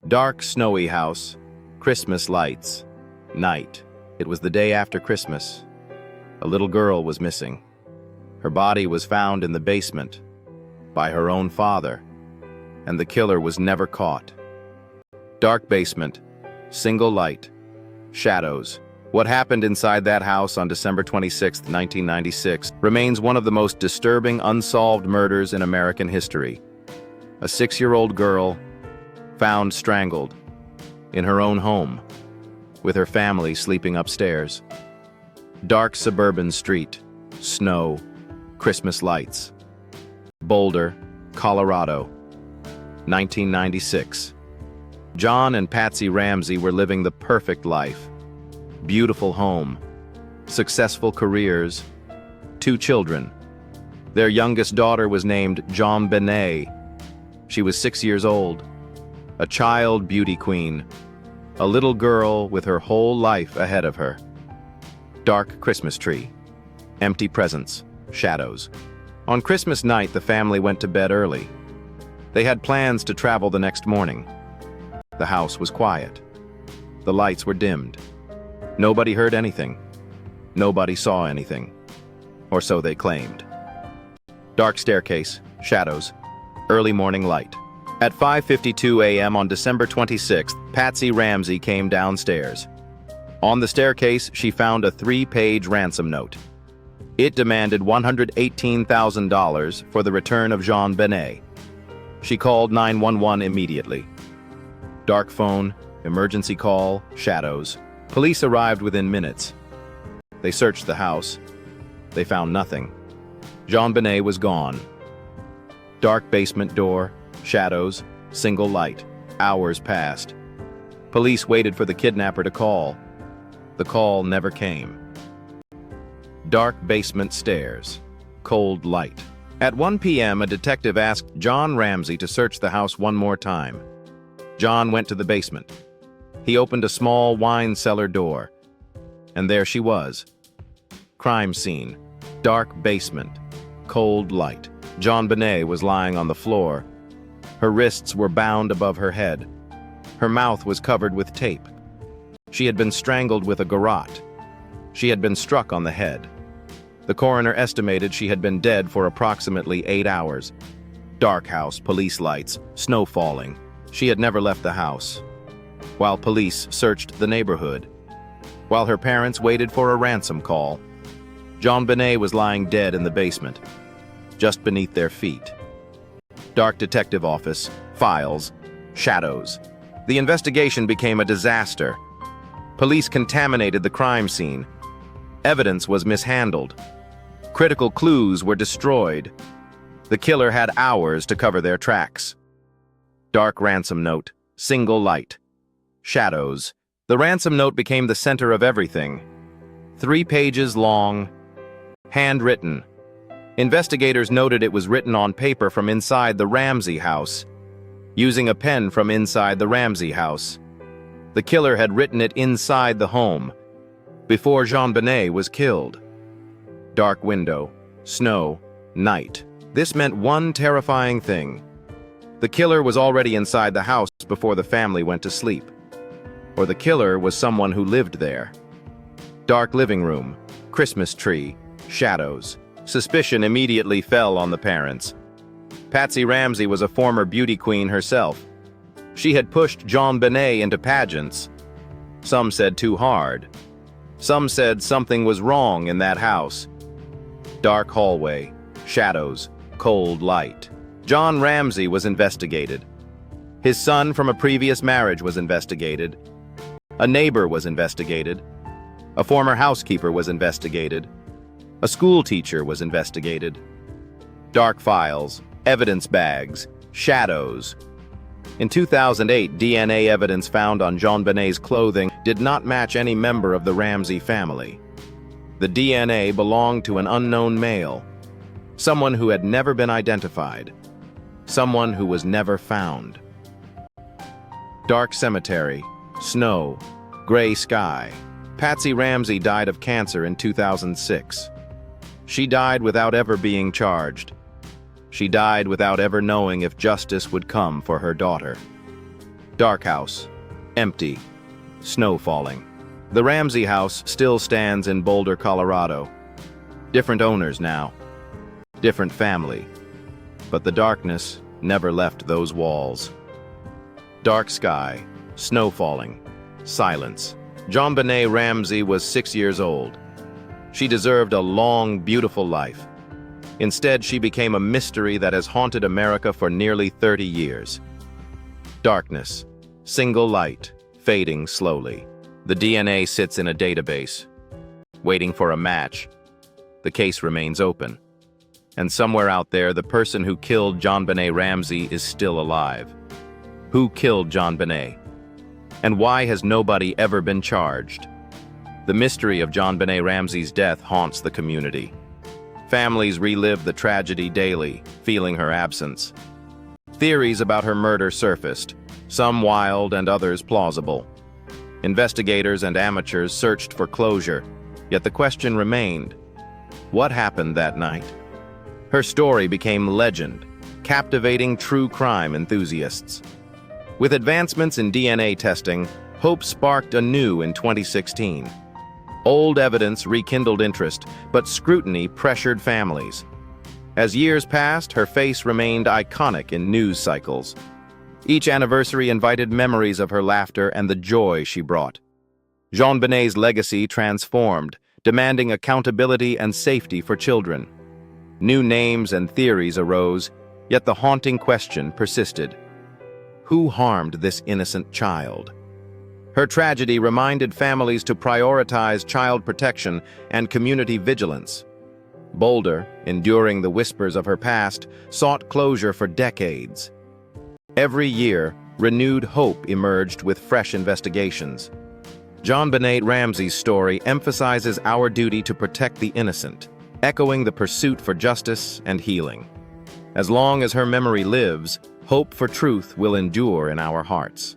Dark, snowy house, Christmas lights, night. It was the day after Christmas. A little girl was missing. Her body was found in the basement by her own father, and the killer was never caught. Dark basement, single light, shadows. What happened inside that house on December 26, 1996, remains one of the most disturbing unsolved murders in American history. A 6-year-old girl found strangled in her own home, with her family sleeping upstairs. Dark suburban street, snow, Christmas lights. Boulder, Colorado, 1996. John and Patsy Ramsey were living the perfect life. Beautiful home, successful careers, 2 children. Their youngest daughter was named JonBenét. She was 6 years old, a child beauty queen, a little girl with her whole life ahead of her. Dark Christmas tree, empty presents, shadows. On Christmas night, the family went to bed early. They had plans to travel the next morning. The house was quiet. The lights were dimmed. Nobody heard anything. Nobody saw anything. Or so they claimed. Dark staircase, shadows, early morning light. At 5:52 a.m. on December 26th, Patsy Ramsey came downstairs. On the staircase, she found a 3-page ransom note. It demanded $118,000 for the return of JonBenét. She called 911 immediately. Dark phone, emergency call, shadows. Police arrived within minutes. They searched the house. They found nothing. JonBenét was gone. Dark basement door, shadows, single light. Hours passed. Police waited for the kidnapper to call. The call never came. Dark basement stairs, cold light. At 1 p.m., a detective asked John Ramsey to search the house one more time. John went to the basement. He opened a small wine cellar door, and there she was. Crime scene, dark basement, cold light. JonBenét was lying on the floor. Her wrists were bound above her head. Her mouth was covered with tape. She had been strangled with a garrote. She had been struck on the head. The coroner estimated she had been dead for approximately 8 hours. Dark house, police lights, snow falling. She had never left the house. While police searched the neighborhood, while her parents waited for a ransom call, JonBenét was lying dead in the basement, just beneath their feet. Dark detective office, files, shadows. The investigation became a disaster. Police contaminated the crime scene. Evidence was mishandled. Critical clues were destroyed. The killer had hours to cover their tracks. Dark ransom note, single light. Shadows. The ransom note became the center of everything. 3 pages long, handwritten. Investigators noted it was written on paper from inside the Ramsey house, using a pen from inside the Ramsey house. The killer had written it inside the home, before JonBenét was killed. Dark window, snow, night. This meant one terrifying thing. The killer was already inside the house before the family went to sleep. Or the killer was someone who lived there. Dark living room, Christmas tree, shadows. Suspicion immediately fell on the parents. Patsy Ramsey was a former beauty queen herself. She had pushed JonBenét into pageants. Some said too hard. Some said something was wrong in that house. Dark hallway, shadows, cold light. John Ramsey was investigated. His son from a previous marriage was investigated. A neighbor was investigated. A former housekeeper was investigated. A school teacher was investigated. Dark files, evidence bags, shadows. In 2008, DNA evidence found on JonBenét's clothing did not match any member of the Ramsey family. The DNA belonged to an unknown male, someone who had never been identified, someone who was never found. Dark cemetery, snow, gray sky. Patsy Ramsey died of cancer in 2006. She died without ever being charged. She died without ever knowing if justice would come for her daughter. Dark house, empty, snow falling. The Ramsey house still stands in Boulder, Colorado. Different owners now, different family, but the darkness never left those walls. Dark sky, snow falling, silence. JonBenét Ramsey was 6 years old. She deserved a long, beautiful life. Instead, she became a mystery that has haunted America for nearly 30 years. Darkness, single light, fading slowly. The DNA sits in a database, waiting for a match. The case remains open. And somewhere out there, the person who killed JonBenét Ramsey is still alive. Who killed JonBenét? And why has nobody ever been charged? The mystery of JonBenét Ramsey's death haunts the community. Families relive the tragedy daily, feeling her absence. Theories about her murder surfaced, some wild and others plausible. Investigators and amateurs searched for closure, yet the question remained: what happened that night? Her story became legend, captivating true crime enthusiasts. With advancements in DNA testing, hope sparked anew in 2016. Old evidence rekindled interest, but scrutiny pressured families. As years passed, her face remained iconic in news cycles. Each anniversary invited memories of her laughter and the joy she brought. JonBenét's legacy transformed, demanding accountability and safety for children. New names and theories arose, yet the haunting question persisted: who harmed this innocent child? Her tragedy reminded families to prioritize child protection and community vigilance. Boulder, enduring the whispers of her past, sought closure for decades. Every year, renewed hope emerged with fresh investigations. JonBenét Ramsey's story emphasizes our duty to protect the innocent, echoing the pursuit for justice and healing. As long as her memory lives, hope for truth will endure in our hearts.